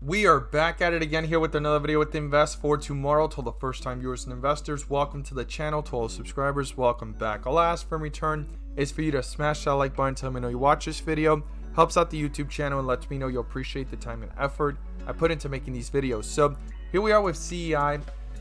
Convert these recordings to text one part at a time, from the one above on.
We are back at it again here with another video with Invest for Tomorrow. To all the first time viewers and investors, welcome to the channel. To all the subscribers, welcome back. All I ask for in return is for you to smash that like button, tell me know you watch this video. Helps out the YouTube channel and lets me know you appreciate the time and effort I put into making these videos. So here we are with CEI,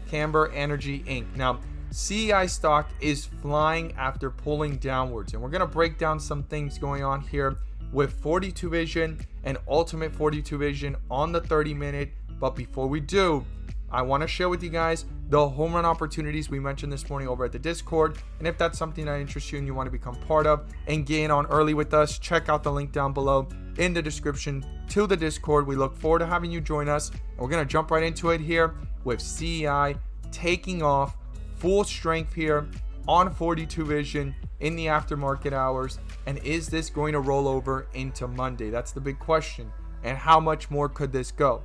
Camber Energy Inc. Now, CEI stock is flying after pulling downwards, and we're going to break down some things going on here with 42 vision and ultimate 42 vision on the 30-minute. But before we do, I want to share with you guys the home run opportunities we mentioned this morning over at the Discord. And if that's something that interests you and you want to become part of and get in on early with us, check out the link down below in the description to the Discord. We look forward to having you join us. And we're going to jump right into it here with CEI taking off full strength here on 42 vision in the aftermarket hours. And is this going to roll over into Monday? That's the big question. And how much more could this go?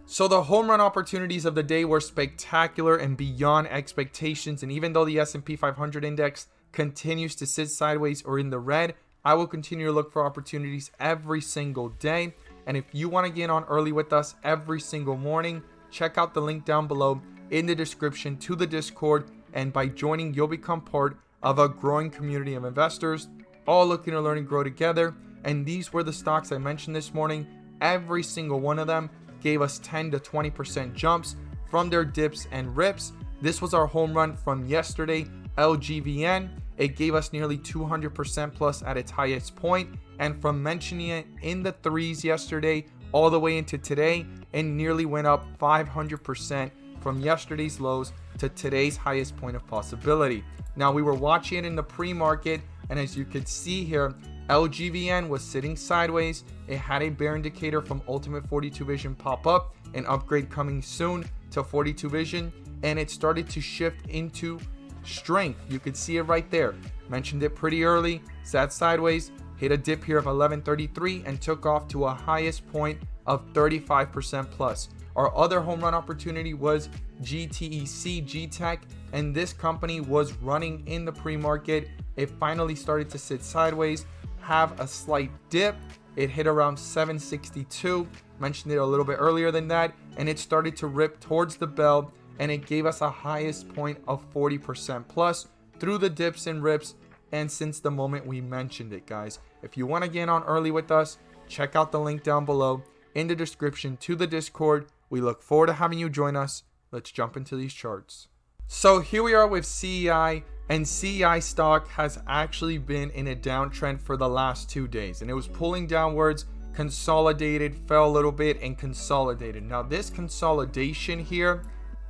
So the home run opportunities of the day were spectacular and beyond expectations. And even though the S&P 500 index continues to sit sideways or in the red, I will continue to look for opportunities every single day. And if you want to get on early with us every single morning, check out the link down below in the description to the Discord. And by joining, you'll become part of a growing community of investors, all looking to learn and grow together. And these were the stocks I mentioned this morning. Every single one of them gave us 10 to 20% jumps from their dips and rips. This was our home run from yesterday, LGVN. It gave us nearly 200% plus at its highest point. And from mentioning it in the threes yesterday all the way into today, it nearly went up 500% from yesterday's lows to today's highest point of possibility. Now, we were watching it in the pre-market, and as you could see here, LGVN was sitting sideways. It had a bear indicator from Ultimate 42 Vision pop up, an upgrade coming soon to 42 Vision, and it started to shift into strength. You could see it right there. Mentioned it pretty early, sat sideways, hit a dip here of 1133 and took off to a highest point of 35% plus. Our other home run opportunity was GTEC, GTech, and this company was running in the pre-market. It finally started to sit sideways, have a slight dip. It hit around 762, mentioned it a little bit earlier than that, and it started to rip towards the bell, and it gave us a highest point of 40% plus through the dips and rips, and since the moment we mentioned it, guys. If you want to get on early with us, check out the link down below in the description to the Discord. We look forward to having you join us. Let's jump into these charts. So here we are with CEI, and CEI stock has actually been in a downtrend for the last 2 days, and it was pulling downwards, consolidated, fell a little bit, and consolidated. Now this consolidation here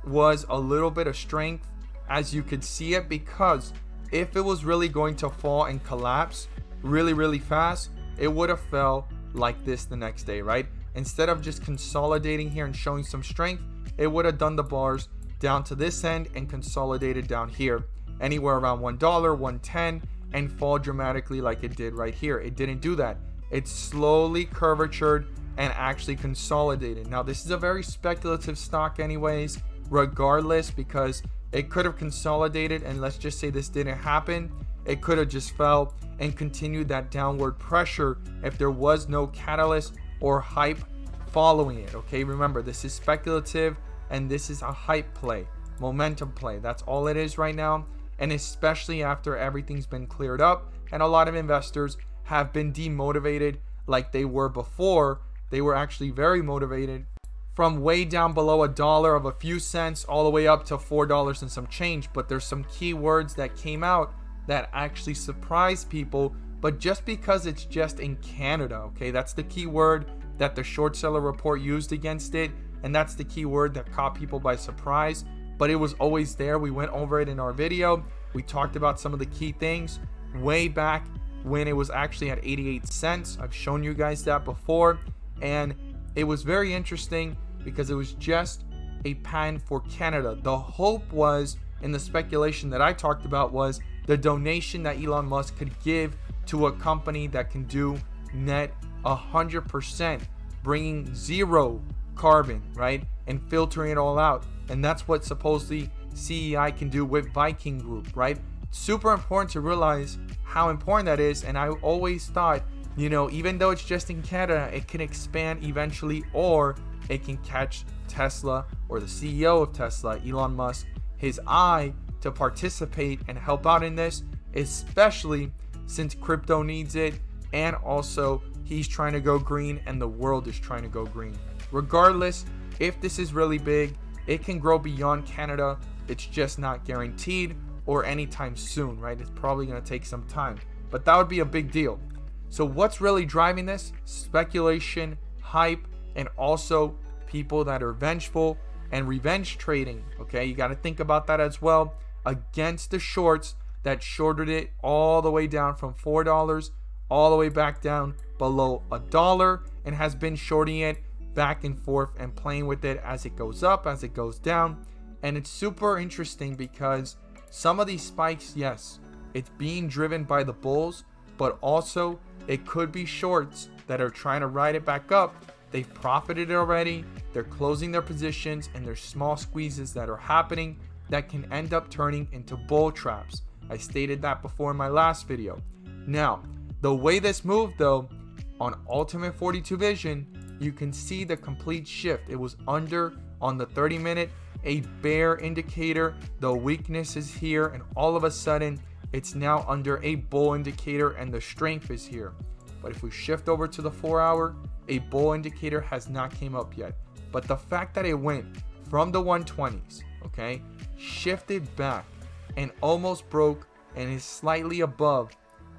was a little bit of strength, as you could see it, because if it was really going to fall and collapse really fast, it would have fell like this the next day, right? Instead of just consolidating here and showing some strength, it would have done the bars down to this end and consolidated down here anywhere around $1, $1.10, and fall dramatically like it did right here. It didn't do that. It slowly curvatured and actually consolidated. Now this is a very speculative stock anyways, regardless, because it could have consolidated, and let's just say this didn't happen, it could have just fell and continued that downward pressure if there was no catalyst or hype following it. Okay, remember, this is speculative and this is a hype play, momentum play. That's all it is right now, and especially after everything's been cleared up and a lot of investors have been demotivated like they were before. They were actually very motivated from way down below $1 of a few cents all the way up to $4 and some change. But there's some keywords that came out that actually surprised people, but just because it's just in Canada, okay, that's the keyword that the short seller report used against it, and that's the keyword that caught people by surprise. But it was always there. We went over it in our video. We talked about some of the key things way back when it was actually at 88 cents. I've shown you guys that before, and it was very interesting because it was just a pan for Canada. The hope was, in the speculation that I talked about, was the donation that Elon Musk could give to a company that can do net 100%, bringing zero carbon, right, and filtering it all out. And that's what supposedly CEI can do with Viking Group, right? Super important to realize how important that is. And I always thought, you know, even though it's just in Canada, it can expand eventually, or it can catch Tesla or the CEO of Tesla, Elon Musk, his eye to participate and help out in this, especially since crypto needs it, and also he's trying to go green and the world is trying to go green. Regardless, if this is really big, it can grow beyond Canada. It's just not guaranteed or anytime soon, right? It's probably going to take some time, but that would be a big deal. So what's really driving this? Speculation, hype, and also people that are vengeful and revenge trading. Okay, you got to think about that as well, against the shorts that shorted it all the way down from $4 all the way back down below $1, and has been shorting it back and forth and playing with it as it goes up, as it goes down. And it's super interesting because some of these spikes, yes, it's being driven by the bulls, but also it could be shorts that are trying to ride it back up. They've profited already, they're closing their positions, and there's small squeezes that are happening that can end up turning into bull traps. I stated that before in my last video. Now, the way this moved though, on Ultimate 42 Vision, you can see the complete shift. It was under on the 30-minute, a bear indicator, the weakness is here, and all of a sudden, it's now under a bull indicator and the strength is here. But if we shift over to the 4-hour, a bull indicator has not came up yet. But the fact that it went from the 120s, okay, shifted back and almost broke and is slightly above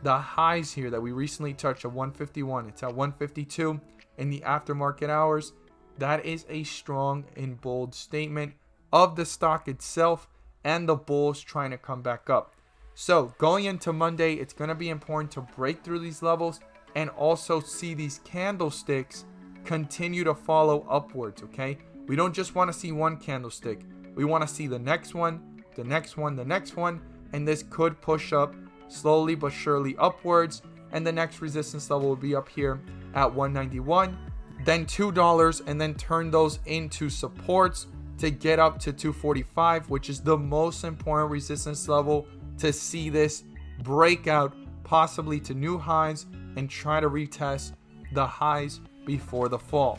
the highs here that we recently touched at 151. It's at 152 in the aftermarket hours. That is a strong and bold statement of the stock itself and the bulls trying to come back up. So going into Monday, it's going to be important to break through these levels and also see these candlesticks continue to follow upwards, okay? We don't just want to see one candlestick. We want to see the next one, the next one, the next one, and this could push up slowly but surely upwards, and the next resistance level will be up here at 191, then $2, and then turn those into supports to get up to 245, which is the most important resistance level to see this breakout possibly to new highs and try to retest the highs before the fall.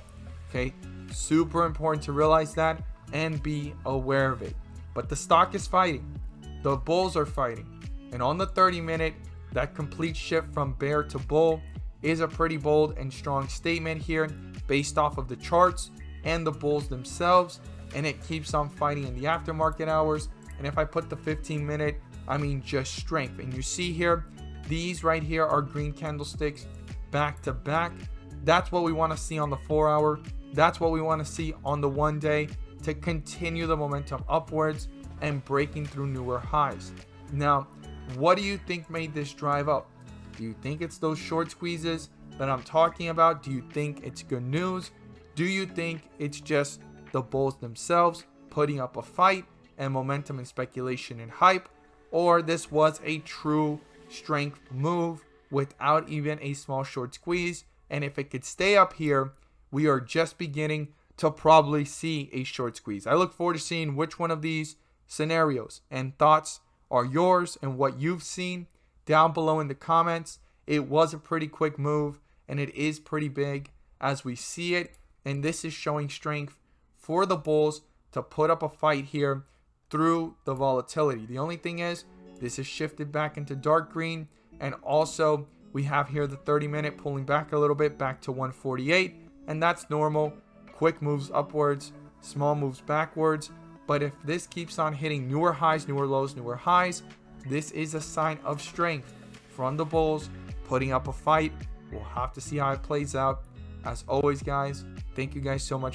Okay, super important to realize that and be aware of it. But the stock is fighting, the bulls are fighting, and on the 30-minute, that complete shift from bear to bull is a pretty bold and strong statement here based off of the charts and the bulls themselves, and it keeps on fighting in the aftermarket hours. And if I put the 15-minute, I mean just strength. And you see here, these right here are green candlesticks back to back. That's what we want to see on the 4-hour. That's what we want to see on the 1 day to continue the momentum upwards and breaking through newer highs. Now, what do you think made this drive up? Do you think it's those short squeezes that I'm talking about? Do you think it's good news? Do you think it's just the bulls themselves putting up a fight and momentum and speculation and hype? Or this was a true strength move without even a small short squeeze? And if it could stay up here, we are just beginning to probably see a short squeeze. I look forward to seeing which one of these scenarios and thoughts are yours and what you've seen down below in the comments. It was a pretty quick move and it is pretty big as we see it, and this is showing strength for the bulls to put up a fight here through the volatility. The only thing is this is shifted back into dark green, and also we have here the 30-minute pulling back a little bit back to 148, and that's normal. Quick moves upwards, small moves backwards. But if this keeps on hitting newer highs, newer lows, newer highs, this is a sign of strength from the bulls putting up a fight. We'll have to see how it plays out. As always, guys, thank you guys so much